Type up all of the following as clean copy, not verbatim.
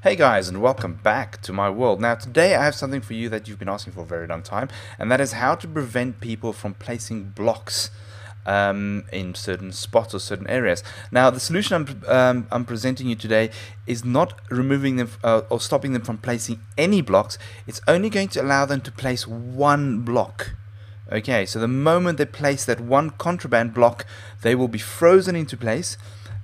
Hey guys, and welcome back to my world. Now today I have something for you that you've been asking for a very long time, and that is how to prevent people from placing blocks in certain spots or certain areas. Now the solution I'm presenting you today is not removing them or stopping them from placing any blocks. It's only going to allow them to place one block. Okay, so the moment they place that one contraband block, they will be frozen into place.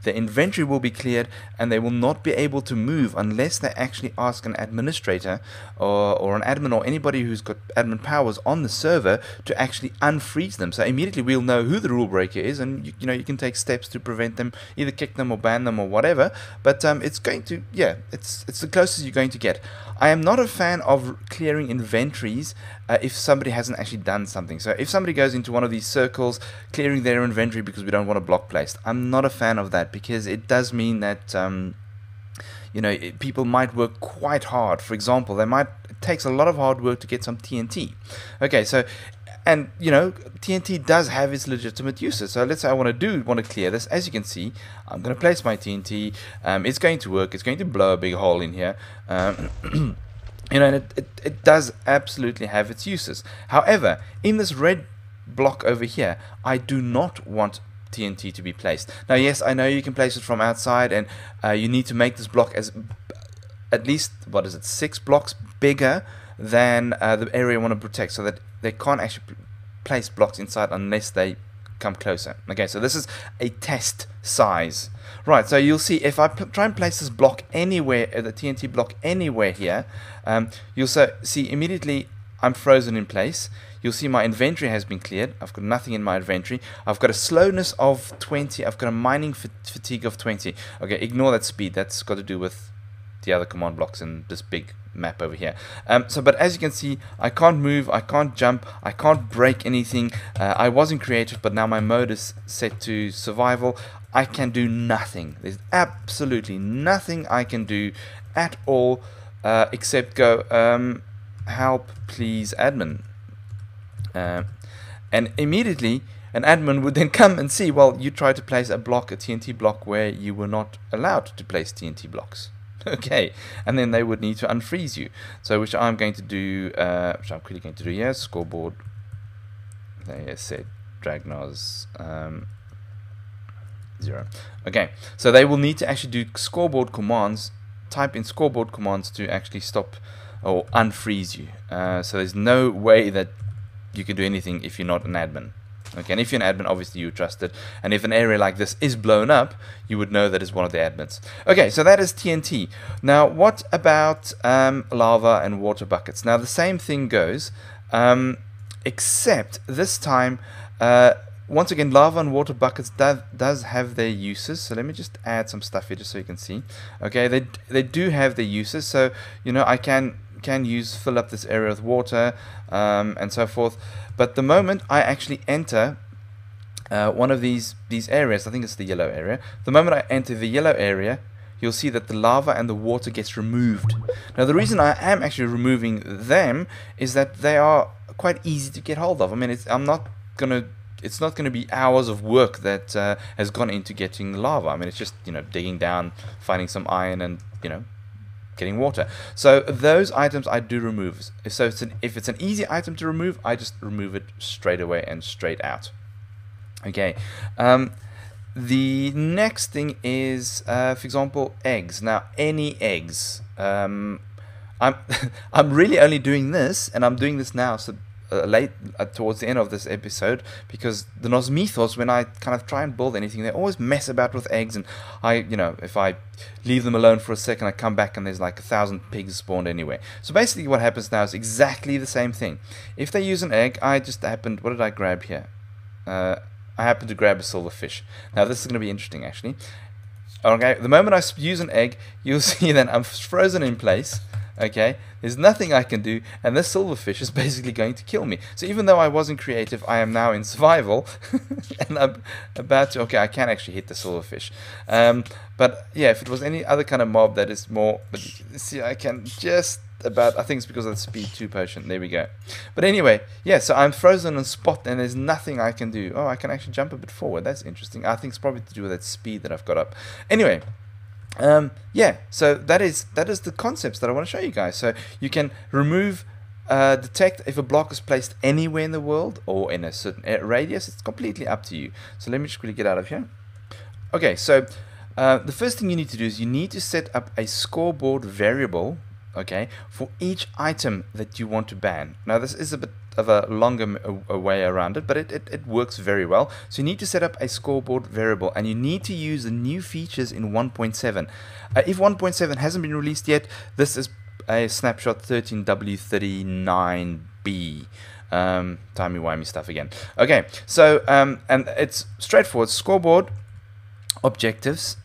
The inventory will be cleared and they will not be able to move unless they actually ask an administrator or an admin or anybody who's got admin powers on the server to actually unfreeze them. So immediately we'll know who the rule breaker is, and you can take steps to prevent them, either kick them or ban them or whatever. But it's going to, it's the closest you're going to get. I am not a fan of clearing inventories if somebody hasn't actually done something. So if somebody goes into one of these circles, clearing their inventory because we don't want a block placed, I'm not a fan of that, because it does mean that people might work quite hard. For example, it takes a lot of hard work to get some TNT. Okay, so and TNT does have its legitimate uses. So let's say I want to clear this. As you can see, I'm going to place my TNT. It's going to work. It's going to blow a big hole in here. And it does absolutely have its uses. However, in this red block over here, I do not want TNT to be placed. Now, yes, I know you can place it from outside, and you need to make this block as at least 6 blocks bigger than the area you want to protect, so that they can't actually place blocks inside unless they come closer. Okay, so this is a test size. Right, so you'll see if I try and place this block anywhere, the TNT block anywhere here, you'll see immediately I'm frozen in place. You'll see my inventory has been cleared. I've got nothing in my inventory. I've got a slowness of 20. I've got a mining fatigue of 20. Okay, ignore that speed. That's got to do with the other command blocks in this big map over here. But as you can see, I can't move, I can't jump, I can't break anything. I wasn't creative, but now my mode is set to survival. I can do nothing. There's absolutely nothing I can do at all except go help please admin. And immediately an admin would then come and see, well, you tried to place a TNT block where you were not allowed to place TNT blocks. Okay, and then they would need to unfreeze you. So which I'm going to do, which I'm quickly going to do here, scoreboard, they said Dragnoz 0. Okay, so they will need to actually do scoreboard commands, type in scoreboard commands to actually stop or unfreeze you. So there's no way that you can do anything if you're not an admin. Okay, and if you're an admin, obviously you trust it. And if an area like this is blown up, you would know that it's one of the admins. Okay, so that is TNT. Now, what about lava and water buckets? Now, the same thing goes, except this time, once again, lava and water buckets does have their uses. So let me just add some stuff here just so you can see. Okay, they do have their uses. So, I can fill up this area with water and so forth. But the moment I actually enter one of these areas, I think it's the yellow area, the moment I enter the yellow area, you'll see that the lava and the water gets removed. Now the reason I am actually removing them is that they are quite easy to get hold of. I mean, it's not gonna be hours of work that has gone into getting lava. I mean, it's just digging down, finding some iron, and getting water. So those items I do remove. So if it's an easy item to remove, I just remove it straight away and straight out. Okay. The next thing is, for example, eggs. Now, any eggs. I'm I'm really only doing this, and I'm doing this now. So late towards the end of this episode, because the NozMythos, when I kind of try and build anything, they always mess about with eggs, and if I leave them alone for a second, I come back and there's like 1,000 pigs spawned anyway. So basically what happens now is exactly the same thing. If they use an egg, what did I grab here? I happened to grab a silverfish. Now this is going to be interesting actually. Okay, the moment I use an egg, you'll see that I'm frozen in place. Okay, there's nothing I can do, and this silverfish is basically going to kill me. So even though I wasn't creative, I am now in survival, and I'm about to. Okay, I can actually hit the silverfish, but yeah, if it was any other kind of mob that is more, but see, I can just about. I think it's because of the speed 2 potion. There we go. But anyway, yeah. So I'm frozen on spot, and there's nothing I can do. Oh, I can actually jump a bit forward. That's interesting. I think it's probably to do with that speed that I've got up. Anyway. Yeah, so that is the concepts that I want to show you guys. So you can remove, detect if a block is placed anywhere in the world or in a certain radius. It's completely up to you. So let me just quickly get out of here. Okay, so the first thing you need to do is you need to set up a scoreboard variable, okay, for each item that you want to ban. Now this is a bit of a longer way around it, but it works very well. So you need to set up a scoreboard variable, and you need to use the new features in 1.7. If 1.7 hasn't been released yet, this is a snapshot 13W39B. Timey-wimey stuff again. Okay, so and it's straightforward. Scoreboard objectives,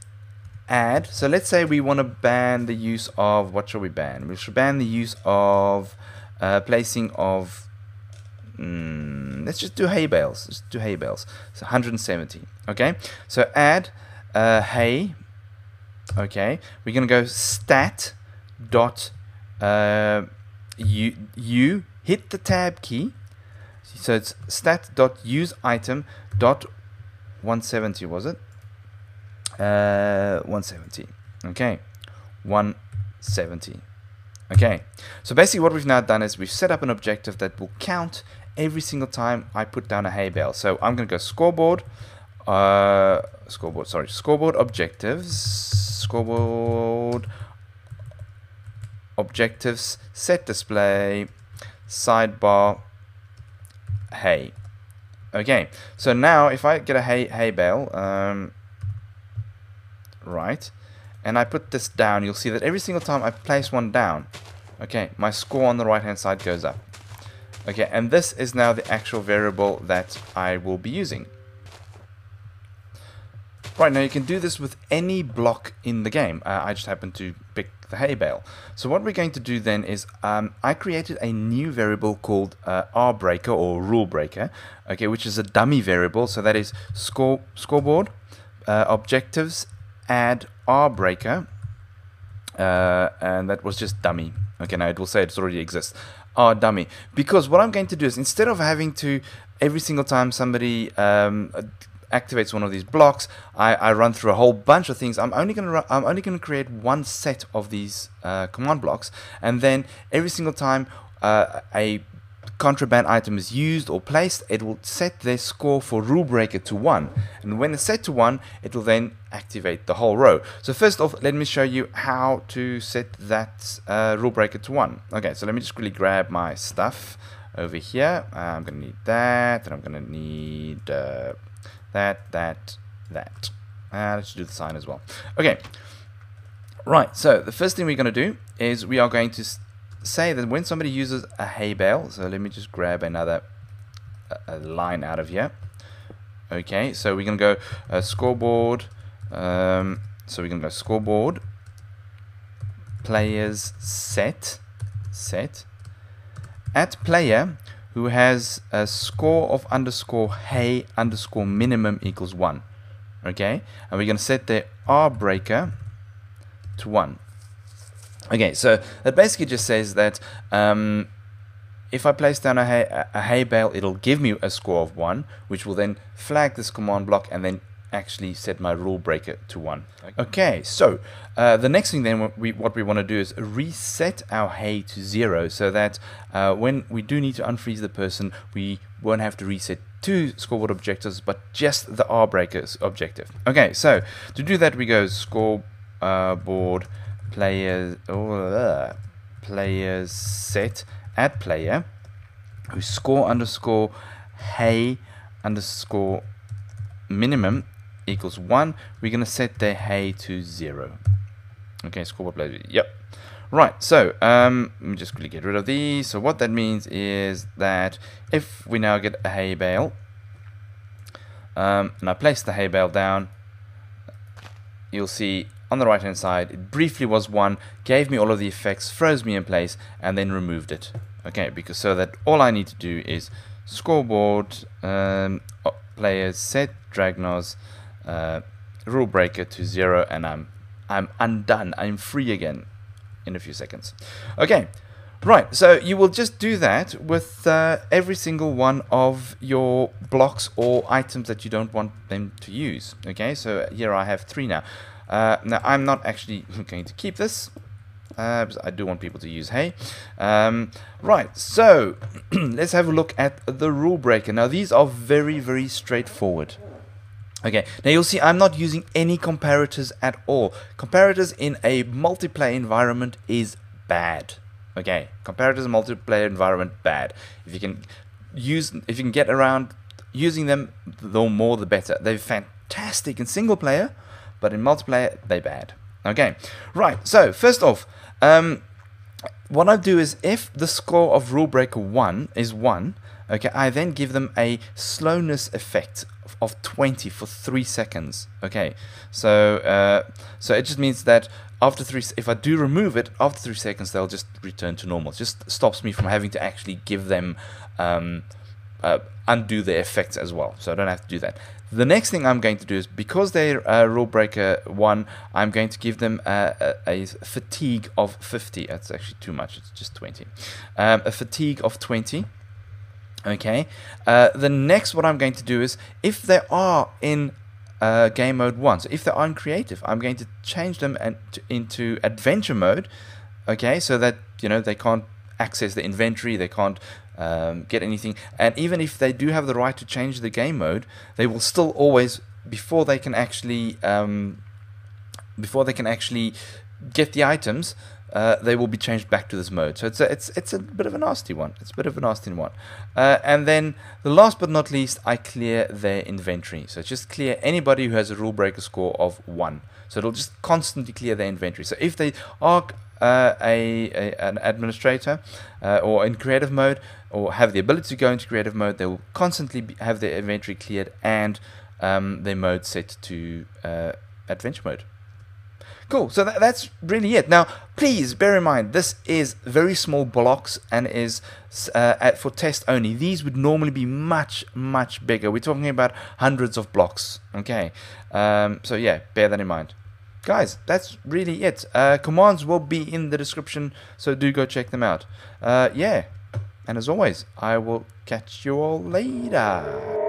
add. So let's say we want to ban the use of, what shall we ban? We should ban the use of placing of, let's just do hay bales. Let's do hay bales. So 170. Okay, so add hay. Okay, we're gonna go stat dot you hit the tab key. So it's stat dot use item dot 170, was it? 170. Okay, 170. Okay, so basically what we've now done is we've set up an objective that will count every single time I put down a hay bale. So I'm going to go scoreboard, scoreboard objectives, scoreboard objectives, set display, sidebar, hay. Okay, so now if I get a hay bale, right, and I put this down, you'll see that every single time I place one down, okay, my score on the right hand side goes up. Okay, and this is now the actual variable that I will be using. Right, now you can do this with any block in the game. I just happened to pick the hay bale. So what we're going to do then is I created a new variable called Rulebreaker or Rulebreaker, okay, which is a dummy variable. So that is scoreboard objectives add Rulebreaker, and that was just dummy. Okay, now it will say it already exists. Dummy, because what I'm going to do is, instead of having to every single time somebody activates one of these blocks, I run through a whole bunch of things. I'm only going to create one set of these command blocks, and then every single time a contraband item is used or placed, it will set their score for Rulebreaker to 1, and when it's set to 1, it will then activate the whole row. So first off, let me show you how to set that Rulebreaker to 1. Okay, so let me just quickly grab my stuff over here. I'm going to need that, and I'm going to need that. Let's do the sign as well. Okay, right, so the first thing we're going to do is we are going to say that when somebody uses a hay bale, so let me just grab another line out of here. Okay, so we're going to go scoreboard, so we're going to go scoreboard players set at player who has a score of underscore hay underscore minimum equals 1. Okay, and we're going to set the Rulebreaker to 1. Okay, so that basically just says that if I place down a hay bale, it'll give me a score of 1, which will then flag this command block and then actually set my Rulebreaker to 1. Okay, so the next thing then what we want to do is reset our hay to 0, so that when we do need to unfreeze the person, we won't have to reset 2 scoreboard objectives, but just the Rulebreaker's objective. Okay, so to do that, we go scoreboard players set at player whose score underscore hay underscore minimum equals 1. We're going to set their hay to 0. Okay, scoreboard player. Yep. Right, so let me just quickly get rid of these. So what that means is that if we now get a hay bale, and I place the hay bale down, you'll see on the right hand side it briefly was 1, gave me all of the effects, froze me in place, and then removed it. Okay, because so that all I need to do is scoreboard players set Dragnoz Rulebreaker to 0, and I'm undone. I'm free again in a few seconds. Okay, right, so you will just do that with every single one of your blocks or items that you don't want them to use. Okay, so here I have 3 now. Now I'm not actually going to keep this. Because I do want people to use hay. Right, so let's have a look at the rule breaker. Now these are very, very straightforward. Okay, now you'll see I'm not using any comparators at all. Comparators in a multiplayer environment is bad. Okay, comparators in multiplayer environment, bad. If you can get around using them, the more the better. They're fantastic in single player, but in multiplayer they're bad. Okay, right, so first off, what I do is if the score of Rulebreaker 1 is 1, okay, I then give them a slowness effect of 20 for 3 seconds. Okay, so so it just means that after 3, if I do remove it, after 3 seconds they'll just return to normal. It just stops me from having to actually give them undo their effects as well, so I don't have to do that. The next thing I'm going to do is, because they're Rulebreaker 1, I'm going to give them a fatigue of 50. That's actually too much, it's just 20. A fatigue of 20. Okay. The next what I'm going to do is, if they are in game mode 1, so if they are in creative, I'm going to change them into adventure mode. Okay, so that, you know, they can't access the inventory, they can't get anything, and even if they do have the right to change the game mode, they will still always, before they can actually get the items, they will be changed back to this mode. So it's a bit of a nasty one. It's a bit of a nasty one. And then the last but not least, I clear their inventory. So just clear anybody who has a rule breaker score of 1. So it'll just constantly clear their inventory. So if they are an administrator or in creative mode, or have the ability to go into creative mode, they will constantly have their inventory cleared and their mode set to adventure mode. Cool, so that's really it. Now, please bear in mind, this is very small blocks and is for test only. These would normally be much, much bigger. We're talking about hundreds of blocks. Okay, so yeah, bear that in mind. Guys, that's really it. Commands will be in the description, so do go check them out. Yeah, and as always, I will catch you all later.